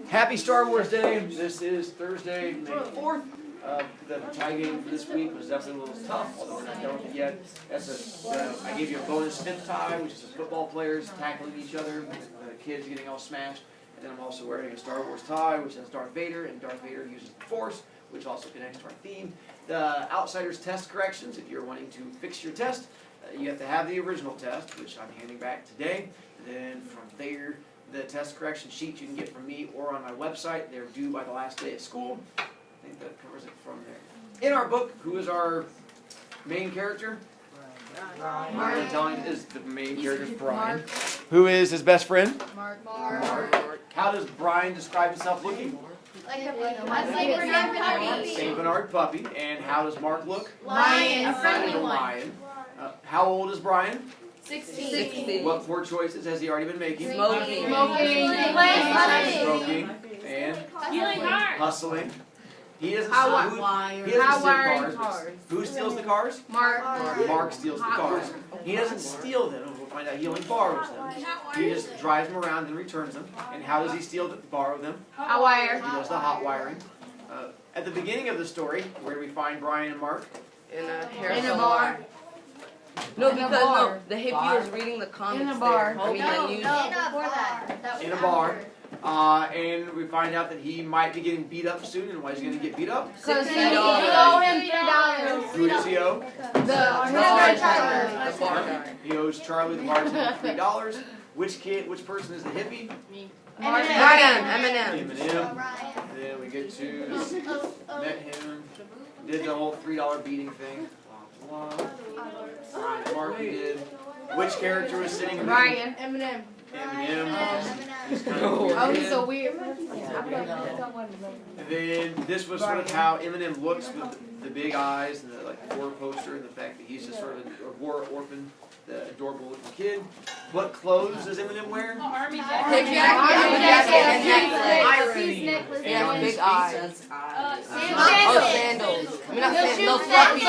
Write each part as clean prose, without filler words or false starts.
Happy Star Wars Day. This is Thursday, May 4th. The tie game for this week was definitely a little tough, although we're not done with it yet. I gave you a bonus fifth tie, which is football players tackling each other, the kids getting all smashed. And then I'm also wearing a Star Wars tie, which has Darth Vader, and Darth Vader uses the Force, which also connects to our theme. The Outsiders test corrections, if you're wanting to fix your test, you have to have the original test, which I'm handing back today. And then from there, the test correction sheets you can get from me or on my website. They're due by the last day of school. I think that covers it from there. In our book, who is our main character? Brian. Telling is the main character is Brian. Mark. Who is his best friend? Mark. How does Brian describe himself looking? Like a Saint Bernard puppy. Saint Bernard puppy. And how does Mark look? Lion. A friendly one. Lion. How old is Brian? 16. What poor choices has he already been making? Smoking. And Hustling. Hustling. He doesn't steal cars. Who steals the cars? Mark steals the cars. He doesn't steal them. We'll find out he only borrows them. He just drives them around and returns them. And how does he borrow them? Hot wire. He does the hot wiring. At the beginning of the story, where do we find Brian and Mark? In a In a bar. No, because the hippie was reading the comics. In a bar. In a bar. And we find out that he might be getting beat up soon. And why is he going to get beat up? Because he owe him $3. Who does he owe? The bartender. He owes Charlie the bartender $3. Which person is the hippie? Eminem. Then we get to met him. Did the whole $3 beating thing. Blah, blah. Mark did. Which character was sitting in Brian. Eminem. He's kind of He's so weird. And then this was sort of how Eminem looks with the big eyes and the war poster and the fact that he's just sort of a war orphan, the adorable looking kid. What clothes does Eminem wear? Army jacket. necklace. He has big eyes. Sandals. I mean, not sandals. No fluffy shit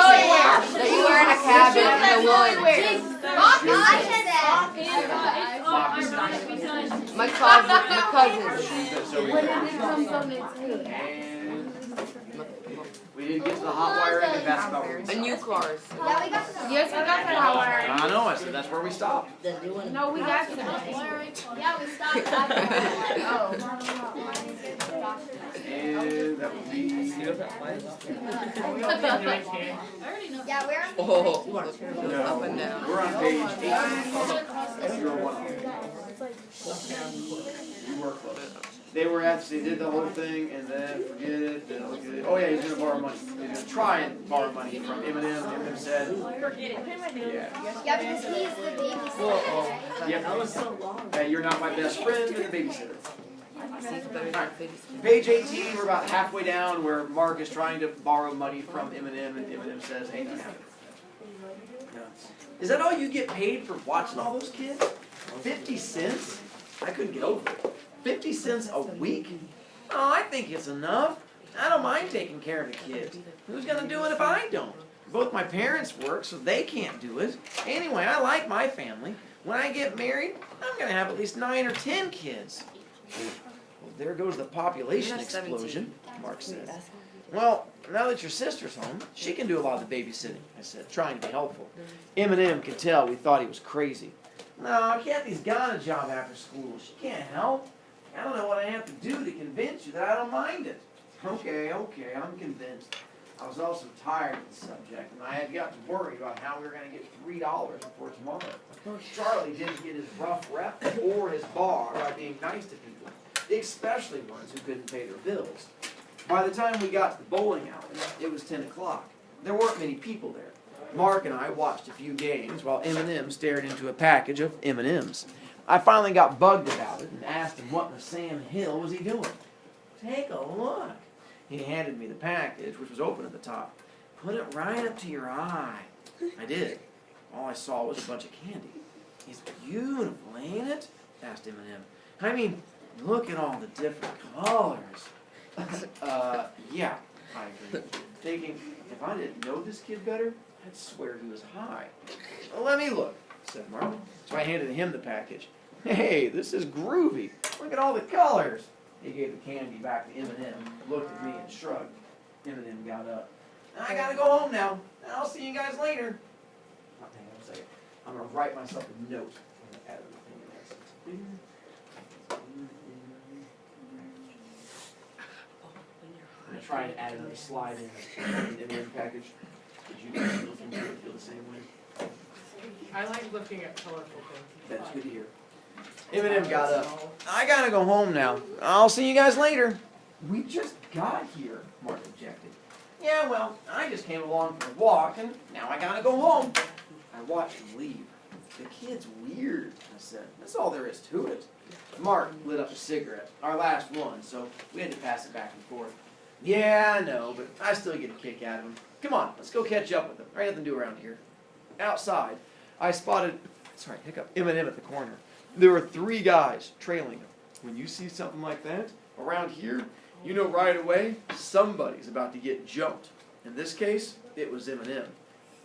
that you wear in a cabin in the woods. My cousins. And we didn't get to the hot wire end, and that's about where we stopped. And new cars. Yes, we got that hot wire. I know, I said that's where we stopped. No, we got to. Yeah, we stopped. And that would be... Yeah, we're on Up and down. We're on page 8. You're one. You work close. They did the whole thing, and then forget it. Then look at it. Oh yeah, he's gonna borrow money. He's gonna try and borrow money from Eminem. Eminem said, Yeah, because he's the babysitter. Yep. You're not my best friend, you're the babysitter. Page 18, we're about halfway down where Mark is trying to borrow money from Eminem, and Eminem says, "Hey, you have it." Is that all you get paid for watching all those kids? 50 cents? I couldn't get over it. 50 cents a week? Oh, I think it's enough. I don't mind taking care of the kids. Who's going to do it if I don't? Both my parents work, so they can't do it. Anyway, I like my family. When I get married, I'm going to have at least 9 or 10 kids. Well, there goes the population explosion, Mark said. Well, now that your sister's home, she can do a lot of the babysitting, I said, trying to be helpful. Eminem could tell we thought he was crazy. No, Kathy's got a job after school. She can't help. I don't know what I have to do to convince you that I don't mind it. Okay, I'm convinced. I was also tired of the subject, and I had got to worry about how we were going to get $3 before tomorrow. Charlie didn't get his rough rep or his bar by being nice to people, especially ones who couldn't pay their bills. By the time we got to the bowling alley, it was 10 o'clock. There weren't many people there. Mark and I watched a few games while Eminem stared into a package of M&Ms. I finally got bugged about it and asked him what in the Sam Hill was he doing. Take a look. He handed me the package, which was open at the top. Put it right up to your eye. I did. All I saw was a bunch of candy. It's beautiful, ain't it? Asked Eminem. I mean, look at all the different colors. Yeah, I agreed. Thinking, if I didn't know this kid better, I'd swear he was high. Well, let me look, said Mark. So I handed him the package. Hey, this is groovy. Look at all the colors. He gave the candy back to Eminem, looked at me and shrugged. Eminem got up. I gotta go home now. I'll see you guys later. Oh, hang on a second. I'm gonna write myself a note. I'm gonna add everything in there. I'm gonna try and add another slide in the Eminem package. Did you guys looking through it feel the same way? I like looking at colorful things. That's good to hear. Eminem got up. I gotta go home now. I'll see you guys later. We just got here, Mark objected. Yeah, well, I just came along for a walk, and now I gotta go home. I watched him leave. The kid's weird, I said. That's all there is to it. Mark lit up a cigarette, our last one, so we had to pass it back and forth. Yeah, I know, but I still get a kick out of him. Come on, let's go catch up with him. There ain't nothing to do around here. Outside, I spotted, Eminem at the corner. There were 3 guys trailing him. When you see something like that around here, you know right away somebody's about to get jumped. In this case, it was Eminem.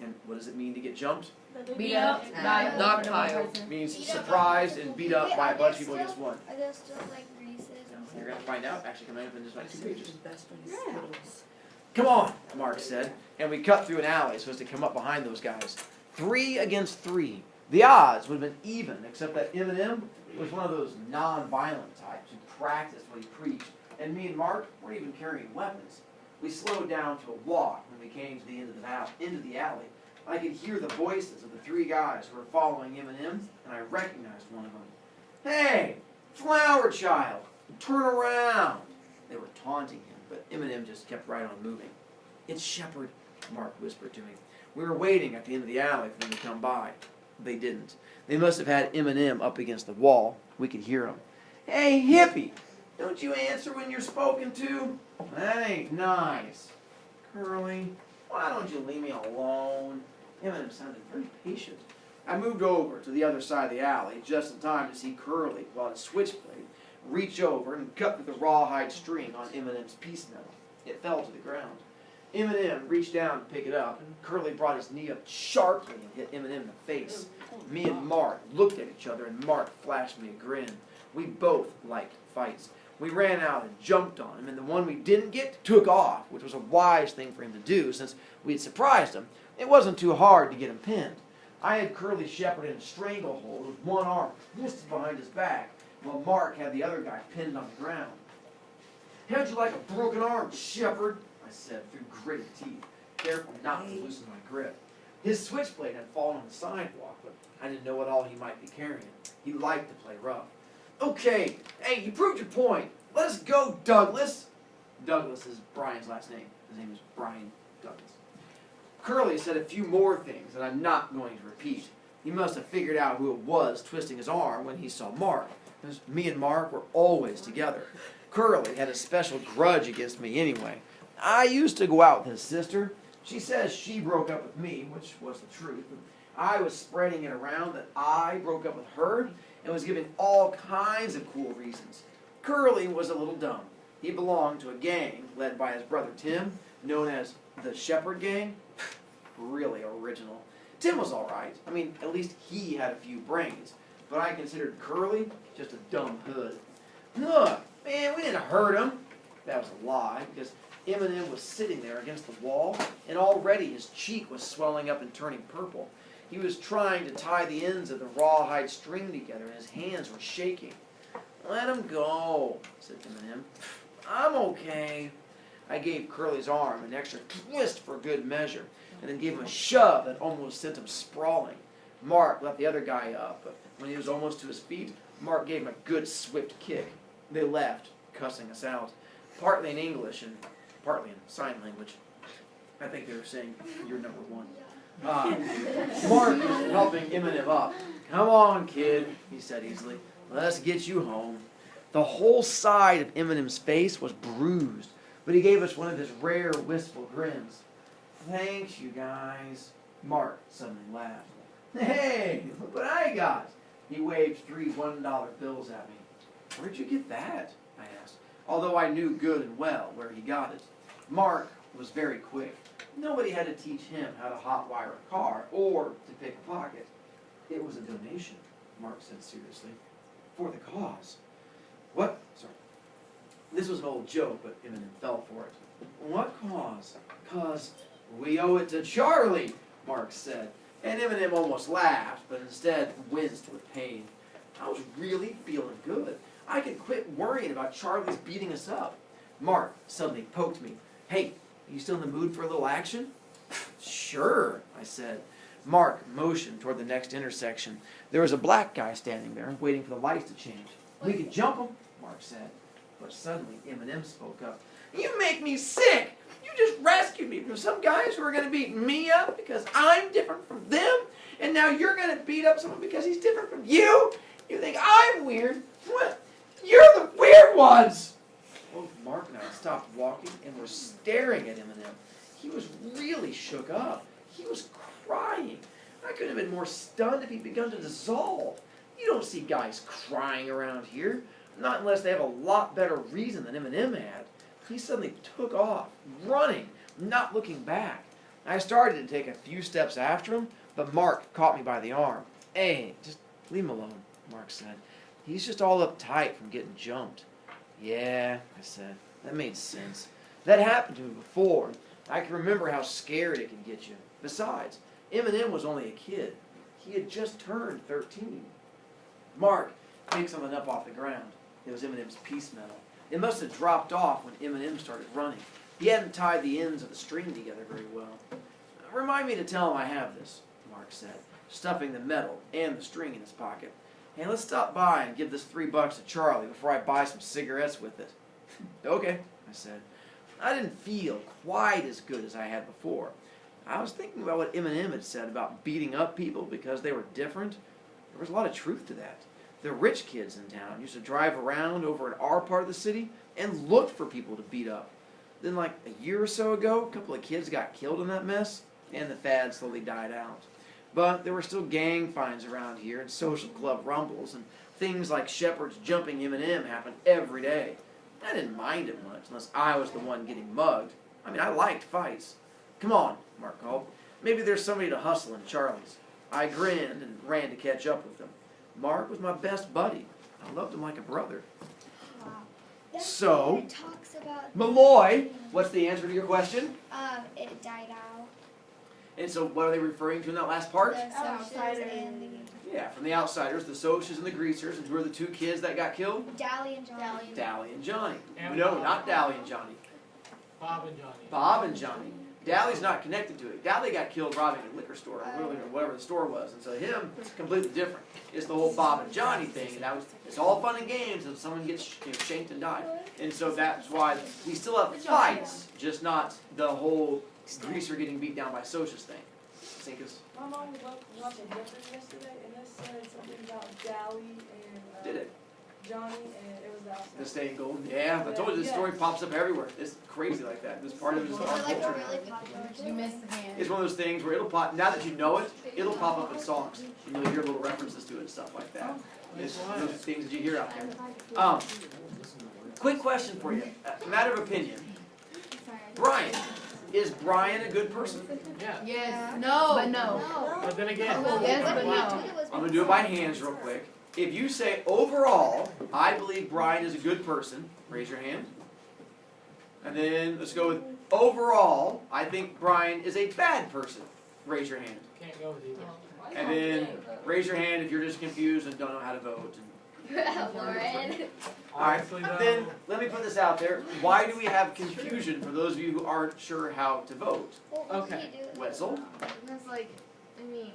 And what does it mean to get jumped? Beat up. Dog pile. It means surprised and beat up by a bunch of people against one. Are there still like Reese's? You're going to find out actually coming up in just like 2 pages. Come on, Mark said. And we cut through an alley so as to come up behind those guys. 3 against 3. The odds would have been even, except that Eminem was one of those non-violent types who practiced what he preached. And me and Mark weren't even carrying weapons. We slowed down to a walk when we came to the end of the alley. I could hear the voices of the 3 guys who were following Eminem, and I recognized one of them. Hey, Flower Child, turn around. They were taunting him, but Eminem just kept right on moving. It's Shepard, Mark whispered to me. We were waiting at the end of the alley for them to come by. They didn't. They must have had Eminem up against the wall. We could hear him. Hey, hippie, don't you answer when you're spoken to? That ain't nice. Curly, why don't you leave me alone? Eminem sounded very patient. I moved over to the other side of the alley just in time to see Curly, while his switchblade, reach over and cut through the rawhide string on Eminem's piece metal. It fell to the ground. Eminem reached down to pick it up, and Curly brought his knee up sharply and hit Eminem in the face. Me and Mark looked at each other, and Mark flashed me a grin. We both liked fights. We ran out and jumped on him, and the one we didn't get took off, which was a wise thing for him to do since we had surprised him. It wasn't too hard to get him pinned. I had Curly Shepard in a stranglehold with one arm twisted behind his back, while Mark had the other guy pinned on the ground. How'd you like a broken arm, Shepard? I said through gritted teeth, careful not to loosen my grip. His switchblade had fallen on the sidewalk, but I didn't know what all he might be carrying. He liked to play rough. Okay, hey, you proved your point. Let's go, Douglas. Douglas is Brian's last name. His name is Brian Douglas. Curly said a few more things that I'm not going to repeat. He must have figured out who it was twisting his arm when he saw Mark, because me and Mark were always together. Curly had a special grudge against me anyway. I used to go out with his sister. She says she broke up with me, which was the truth. I was spreading it around that I broke up with her and was giving all kinds of cool reasons. Curly was a little dumb. He belonged to a gang led by his brother Tim, known as the Shepard Gang. Really original. Tim was all right. I mean, at least he had a few brains. But I considered Curly just a dumb hood. Look, man, we didn't hurt him. That was a lie, because Eminem was sitting there against the wall, and already his cheek was swelling up and turning purple. He was trying to tie the ends of the rawhide string together, and his hands were shaking. Let him go, said Eminem. I'm okay. I gave Curly's arm an extra twist for good measure, and then gave him a shove that almost sent him sprawling. Mark let the other guy up, but when he was almost to his feet, Mark gave him a good swift kick. They left, cussing us out, partly in English and partly in sign language. I think they were saying, you're number 1. Mark was helping Eminem up. Come on, kid, he said easily. Let's get you home. The whole side of Eminem's face was bruised, but he gave us one of his rare, wistful grins. Thanks, you guys. Mark suddenly laughed. Hey, look what I got. He waved 3 $1 bills at me. Where'd you get that? I asked, although I knew good and well where he got it. Mark was very quick. Nobody had to teach him how to hotwire a car or to pick a pocket. It was a donation, Mark said seriously. for the cause. What? Sorry. This was an old joke, but Eminem fell for it. What cause? 'Cause we owe it to Charlie, Mark said. And Eminem almost laughed, but instead winced with pain. I was really feeling good. I could quit worrying about Charlie's beating us up. Mark suddenly poked me. Hey, you still in the mood for a little action? Sure, I said. Mark motioned toward the next intersection. There was a black guy standing there, waiting for the lights to change. We could jump him, Mark said. But suddenly Eminem spoke up. You make me sick! You just rescued me from some guys who are going to beat me up because I'm different from them, and now you're going to beat up someone because he's different from you? You think I'm weird? What? You're the weird ones! Both Mark and I stopped walking and were staring at Eminem. He was really shook up. He was crying. I couldn't have been more stunned if he'd begun to dissolve. You don't see guys crying around here, not unless they have a lot better reason than Eminem had. He suddenly took off, running, not looking back. I started to take a few steps after him, but Mark caught me by the arm. Hey, just leave him alone, Mark said. He's just all uptight from getting jumped. Yeah, I said. That made sense. That happened to me before. I can remember how scared it can get you. Besides, Eminem was only a kid. He had just turned 13. Mark picked something up off the ground. It was Eminem's peace medal. It must have dropped off when Eminem started running. He hadn't tied the ends of the string together very well. Remind me to tell him I have this, Mark said, stuffing the medal and the string in his pocket. Hey, let's stop by and give this $3 to Charlie before I buy some cigarettes with it. Okay, I said. I didn't feel quite as good as I had before. I was thinking about what Eminem had said about beating up people because they were different. There was a lot of truth to that. The rich kids in town used to drive around over in our part of the city and look for people to beat up. Then like a year or so ago, a couple of kids got killed in that mess, and the fad slowly died out. But there were still gang finds around here and social club rumbles, and things like shepherds jumping Eminem happened every day. I didn't mind it much unless I was the one getting mugged. I mean, I liked fights. Come on, Mark called. Maybe there's somebody to hustle in Charlie's. I grinned and ran to catch up with him. Mark was my best buddy. I loved him like a brother. Wow. So, It talks about Malloy, what's the answer to your question? it died out. And so what are they referring to in that last part? The socials and the Yeah, from the outsiders, the Socs and the Greasers, and who are the two kids that got killed? Dally and Johnny. Dally and Johnny. And No, not Dally and Johnny. Bob and Johnny. Bob and Johnny. Dally's not connected to it. Dally got killed robbing a liquor store, or whatever the store was, and so him, it's completely different. It's the whole Bob and Johnny thing, and that was, it's all fun and games until someone gets shanked and died. And so that's why we still have fights, just not the whole Greaser getting beat down by Socs thing. I think it's, My mom was watching Different yesterday, and it said something about Dally and did it. Johnny, and it was the outside. The staying golden. Yeah, I told you this story pops up everywhere. It's crazy like that. This part of it is our culture. You missed the hand. It's one of those things where it'll pop, now that you know it, it'll pop up in songs. And you'll hear little references to it and stuff like that. It's one of those things that you hear out there. Quick question for you. Matter of opinion. Brian. Is Brian a good person? Yeah. Yes. No. But no. But then again. Yes, but no. I'm going to do it by hands real quick. If you say, overall, I believe Brian is a good person, raise your hand. And then let's go with, overall, I think Brian is a bad person, raise your hand. Can't go with either. And then raise your hand if you're just confused and don't know how to vote. Lauren. Alright, Honestly, though, then let me put this out there. Why do we have confusion for those of you who aren't sure how to vote? Okay. Wetzel? Because, like, I mean,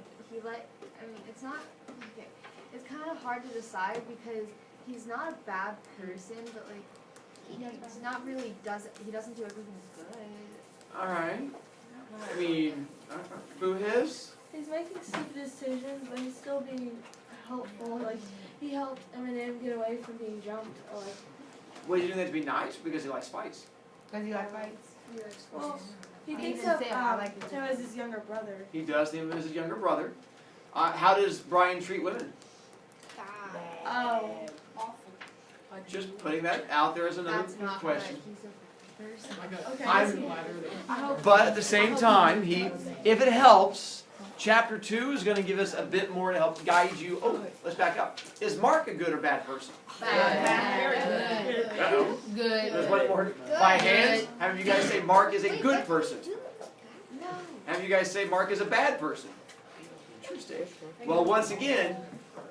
it's not, okay, it's kind of hard to decide because he's not a bad person, but, like, he's not really, he doesn't do everything good. Alright. I mean, who is? He's making stupid decisions, but he's still being helpful. Like, he helped Eminem get away from being jumped. Or like, Well, you doing that to be nice or because he likes fights? Because you like fights? well, he I thinks didn't of say I like it. him as his younger brother. He does think of him as his younger brother. How does Brian treat women? Oh, Just putting that out there as another That's not question. good. He's a person. I got Okay. I'm- flattered. I hope. But at the same time, if it helps, Chapter 2 is going to give us a bit more to help guide you. Oh, let's back up. Is Mark a good or bad person? Uh-oh. Good. There's one more. By hands, have you guys say Mark is a good person? Have you guys say Mark is a bad person? Interesting. Well, once again,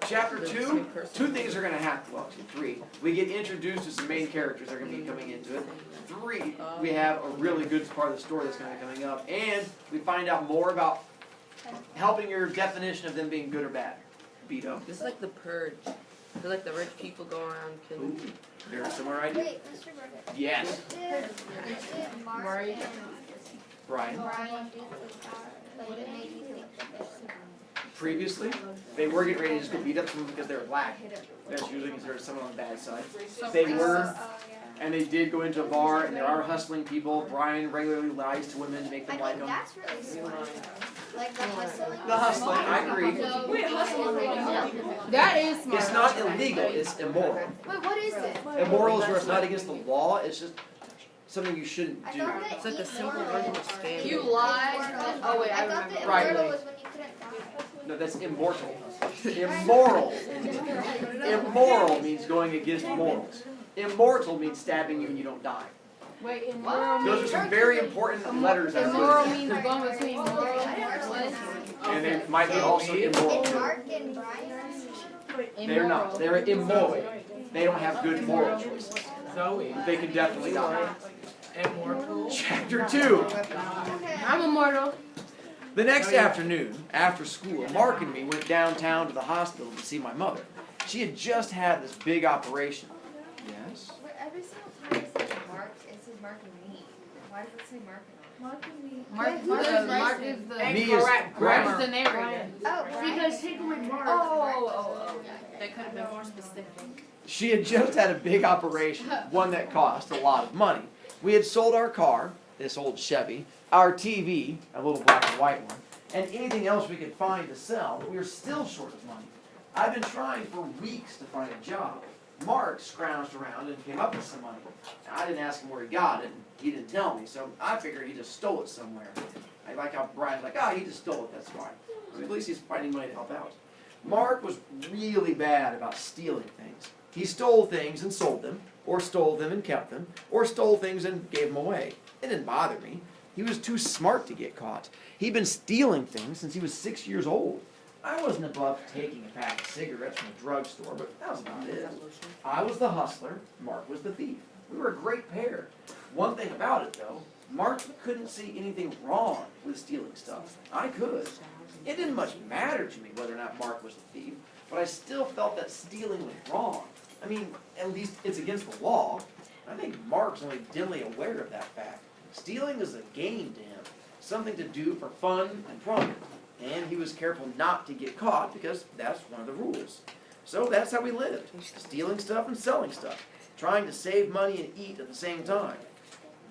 chapter 2, two things are going to happen. Well, actually 3. We get introduced to some main characters that are going to be coming into it. 3, we have a really good part of the story that's going to be coming up. And we find out more about helping your definition of them being good or bad. Beto. This is like the purge. They're like the rich people go around killing. Ooh, very similar idea. Wait, Mr. Burger. Yes. Did Mark Right. and Brian. Brian do the car? Like, what made you think that they were? Previously, they were getting ready to just go beat up someone because they were black. That's usually considered someone on the bad side. They were, and they did go into a bar, and there are hustling people. Brian regularly lies to women to make them I like think him. that's really smart. Like the hustling. The hustling, I agree. Wait, that is smart. It's not illegal, it's immoral. Wait, what is it? Immoral is where it's not against the law, it's just something you shouldn't I do. thought that It's like a simple version of scam. You lied. Oh wait, I I thought remember. that Right. immortal was when you couldn't die. No, that's immortal. Immoral. Immoral means going against morals. Immortal means stabbing you and you don't die. Wait, immoral Those are some very important letters. I Immoral put. means going between moral And they might be also immoral. And Mark and Brian. They're not. They're immoral. They don't have good moral choices. Zoe. They can definitely die. Immortal. Chapter 2. I'm immortal. The next afternoon, after school, Mark and me went downtown to the hospital to see my mother. She had just had this big operation. Yes? But every single time it says Mark, it says Mark and me. Why does it say Mark and Mark and me. Mark is the Me is grammar. the narrator. Oh, Because take away Mark. Oh. That could have been more specific. She had just had a big operation, one that cost a lot of money. We had sold our car, this old Chevy, our TV, a little black and white one, and anything else we could find to sell, but we were still short of money. I've been trying for weeks to find a job. Mark scrounged around and came up with some money. Now, I didn't ask him where he got it, and he didn't tell me, so I figured he just stole it somewhere. I like how Brian's like, he just stole it, that's fine. At least he's finding money to help out. Mark was really bad about stealing things. He stole things and sold them, or stole them and kept them, or stole things and gave them away. It didn't bother me. He was too smart to get caught. He'd been stealing things since he was 6 years old. I wasn't above taking a pack of cigarettes from a drugstore, but that was about it. I was the hustler, Mark was the thief. We were a great pair. One thing about it, though, Mark couldn't see anything wrong with stealing stuff. I could. It didn't much matter to me whether or not Mark was the thief, but I still felt that stealing was wrong. I mean, at least it's against the law. I think Mark's only dimly aware of that fact. Stealing is a game to him, something to do for fun and profit. And he was careful not to get caught because that's one of the rules. So that's how we lived, stealing stuff and selling stuff, trying to save money and eat at the same time.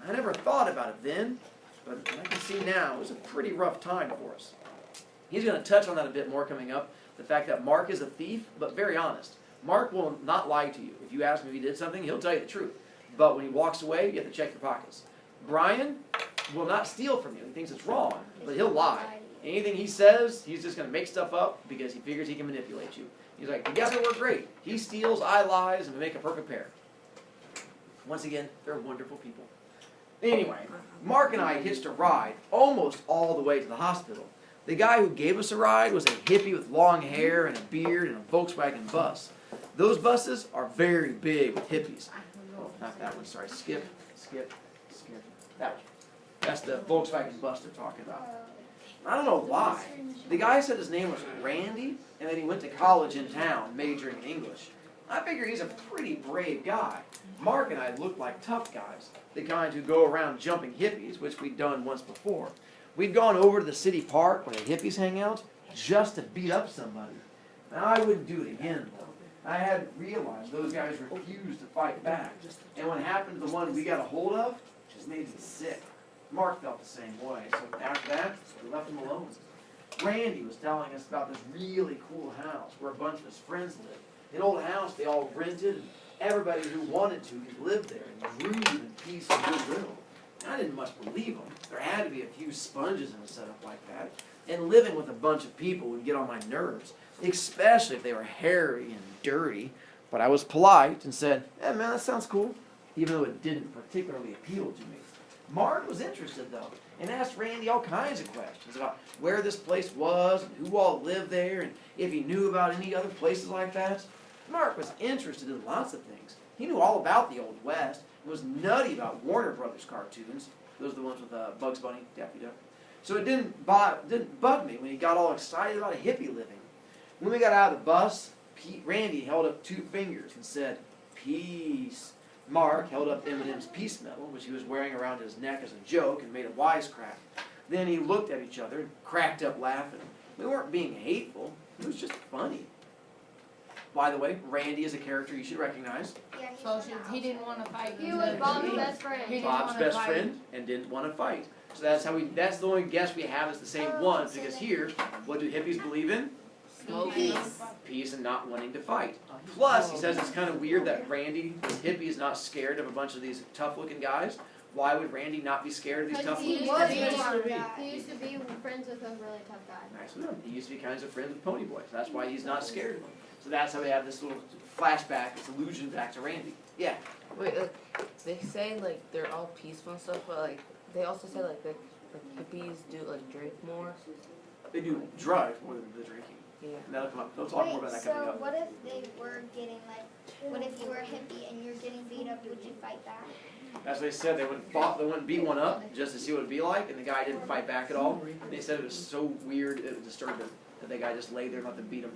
I never thought about it then, but I can see now it was a pretty rough time for us. He's going to touch on that a bit more coming up, the fact that Mark is a thief, but very honest. Mark will not lie to you. If you ask him if he did something, he'll tell you the truth. But when he walks away, you have to check your pockets. Brian will not steal from you. He thinks it's wrong, but he'll lie. Anything he says, he's just going to make stuff up because he figures he can manipulate you. He's like, together we're great. He steals, I lies, and we make a perfect pair. Once again, they're wonderful people. Anyway, Mark and I hitched a ride almost all the way to the hospital. The guy who gave us a ride was a hippie with long hair and a beard and a Volkswagen bus. Those buses are very big with hippies. Oh, not that one, sorry. Skip. That one. That's the Volkswagen bus they're talking about. I don't know why. The guy said his name was Randy, and that he went to college in town, majoring in English. I figure he's a pretty brave guy. Mark and I looked like tough guys, the kind who go around jumping hippies, which we'd done once before. We'd gone over to the city park where the hippies hang out just to beat up somebody. Now, I wouldn't do it again, though. I hadn't realized those guys refused to fight back. And what happened to the one we got a hold of just made me sick. Mark felt the same way, so after that, we left him alone. Randy was telling us about this really cool house where a bunch of his friends lived. An old house they all rented, and everybody who wanted to could live there in groove and peace and goodwill. I didn't much believe him. There had to be a few sponges in a setup like that. And living with a bunch of people would get on my nerves, especially if they were hairy and dirty. But I was polite and said, "Yeah, man, that sounds cool," even though it didn't particularly appeal to me. Mark was interested, though, and asked Randy all kinds of questions about where this place was, and who all lived there, and if he knew about any other places like that. Mark was interested in lots of things. He knew all about the Old West, and was nutty about Warner Brothers cartoons. Those are the ones with Bugs Bunny, Daffy Duck. So it didn't bug me when he got all excited about a hippie living. When we got out of the bus, Randy held up 2 fingers and said, "Peace." Mark held up Eminem's peace medal, which he was wearing around his neck as a joke, and made a wisecrack. Then he looked at each other and cracked up laughing. We weren't being hateful. It was just funny. By the way, Randy is a character you should recognize. So he didn't want to fight. He was Bob's best friend. Bob's best friend and didn't want to fight. So that's the only guess we have is the same one, because here, what do hippies believe in? Peace and not wanting to fight. Plus, he says it's kind of weird that Randy, the hippie, is not scared of a bunch of these tough-looking guys. Why would Randy not be scared of these tough-looking guys? He used to be friends with a really tough guy. Nice of him. He used to be kinds of friends with Pony Boy. So that's why he's not scared of them. So that's how we have this little flashback, this allusion back to Randy. Yeah. Wait, they say like they're all peaceful and stuff, but like they also say like hippies do like drink more. They do drugs more than the drinking. Yeah. And that'll come up. They'll talk more about that coming So up. what if they were getting what if you were a hippie and you're getting beat up, would you fight back? That's what they said. They wouldn't beat one up just to see what it'd be like, and the guy didn't fight back at all. And they said it was so weird it disturbed them that the guy just lay there and let them beat him.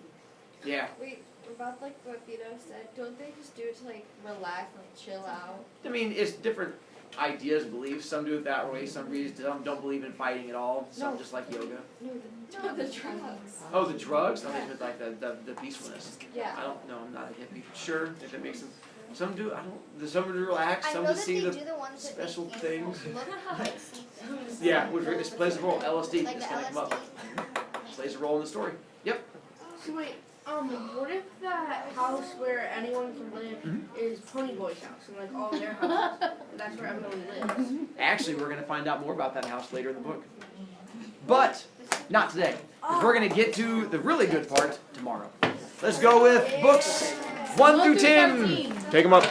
Yeah. Wait, about like what Vito said, don't they just do it to like relax, like chill out? I mean, it's different ideas, beliefs. Some do it that way. Some don't believe in fighting at all. Some just like yoga. No, the drugs. Oh, the drugs? I think it's like the peacefulness. Yeah. I don't know. I'm not a hippie. Sure, if it makes them. Some do. I don't. Some do relax. I Some know just that see they the do the ones that special make things. you look like see things. Yeah, which plays a role. LSD. Like the Just gonna come up. LSD. Plays a role in the story. Yep. So wait, what if that house where anyone can live is Pony Boy's house and like all their houses, and that's where everyone lives? Actually, we're going to find out more about that house later in the book. But not today, because we're going to get to the really good part tomorrow. Let's go with books 1 through 10. Take them up.